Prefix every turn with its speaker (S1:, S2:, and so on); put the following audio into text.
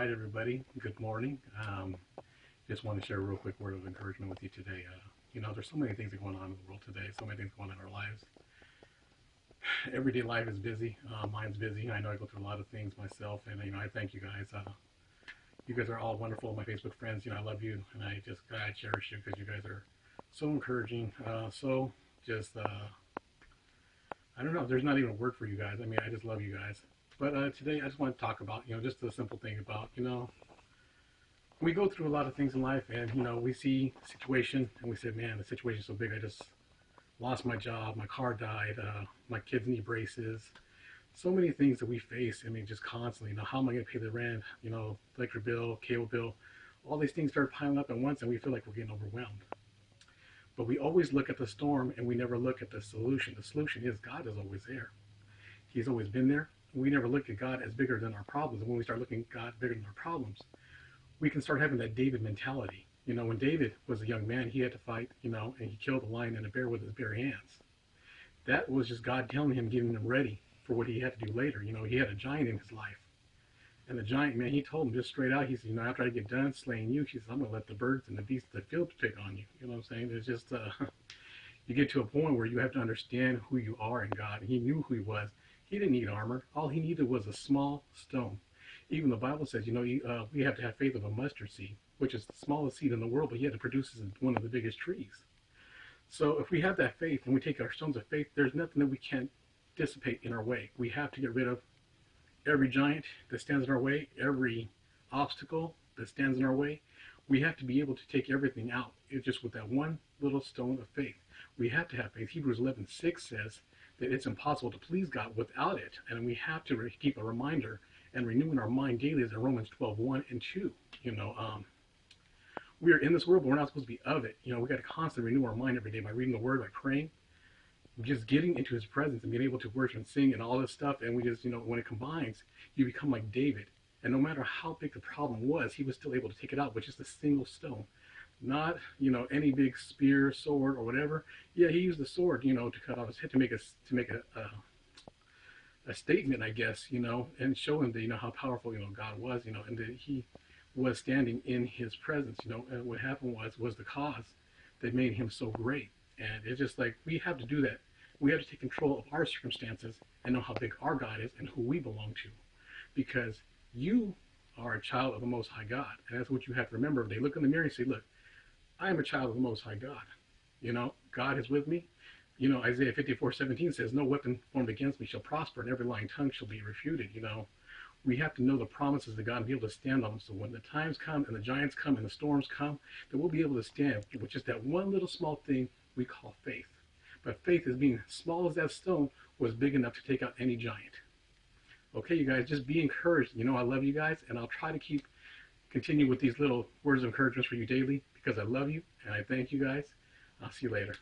S1: right, everybody. Good morning. Just want to share a real quick word of encouragement with you today. There's so many things that are going on in the world today, so many things going on in our lives. Everyday life is busy. Mine's busy. I know I go through a lot of things myself, and I thank you guys. You guys are all wonderful, my Facebook friends. I love you, and I cherish you because you guys are so encouraging. I don't know. There's not even a word for you guys. I just love you guys. But today I just want to talk about, just a simple thing about, we go through a lot of things in life, and, we see a situation, and we say, man, the situation's so big. I just lost my job, my car died, my kids need braces. So many things that we face, just constantly. How am I going to pay the rent, electric bill, cable bill? All these things start piling up at once, and we feel like we're getting overwhelmed. But we always look at the storm, and we never look at the solution. The solution is God is always there. He's always been there. We never look at God as bigger than our problems. And when we start looking at God bigger than our problems, we can start having that David mentality. When David was a young man, he had to fight, and he killed a lion and a bear with his bare hands. That was just God telling him, getting him ready for what he had to do later. He had a giant in his life. And the giant, man, he told him just straight out, he said, after I get done slaying you, he says, I'm going to let the birds and the beasts of the field pick on you. You know what I'm saying? It's just, you get to a point where you have to understand who you are in God. And he knew who he was. He didn't need armor. All he needed was a small stone. Even the Bible says, we have to have faith of a mustard seed, which is the smallest seed in the world, but yet it produces one of the biggest trees. So if we have that faith and we take our stones of faith, there's nothing that we can't dissipate in our way. We have to get rid of every giant that stands in our way, every obstacle that stands in our way. We have to be able to take everything out. It's just with that one little stone of faith. We have to have faith. Hebrews 11:6 says that it's impossible to please God without it. And we have to keep a reminder and renewing our mind daily, as in Romans 12:1 and 2. We are in this world, but we're not supposed to be of it. We got to constantly renew our mind every day by reading the Word, by praying, just getting into His presence and being able to worship and sing and all this stuff. And we just, when it combines, you become like David. And no matter how big the problem was, he was still able to take it out with just a single stone. Not, any big spear, sword, or whatever. Yeah, he used the sword, to cut off his head, to make a statement, I guess, and show him that, how powerful, God was, and that he was standing in his presence, and what happened was the cause that made him so great. And it's just like, we have to do that. We have to take control of our circumstances and know how big our God is and who we belong to. Because you are a child of the Most High God. And that's what you have to remember. If they look in the mirror and say, look, I am a child of the Most High God. God is with me. Isaiah 54:17 says, no weapon formed against me shall prosper, and every lying tongue shall be refuted. We have to know the promises of God and be able to stand on them. So when the times come and the giants come and the storms come, then we'll be able to stand with just that one little small thing we call faith. But faith, as being small as that stone, was big enough to take out any giant. Okay, you guys, just be encouraged. I love you guys, and I'll try to continue with these little words of encouragement for you daily, because I love you and I thank you guys. I'll see you later.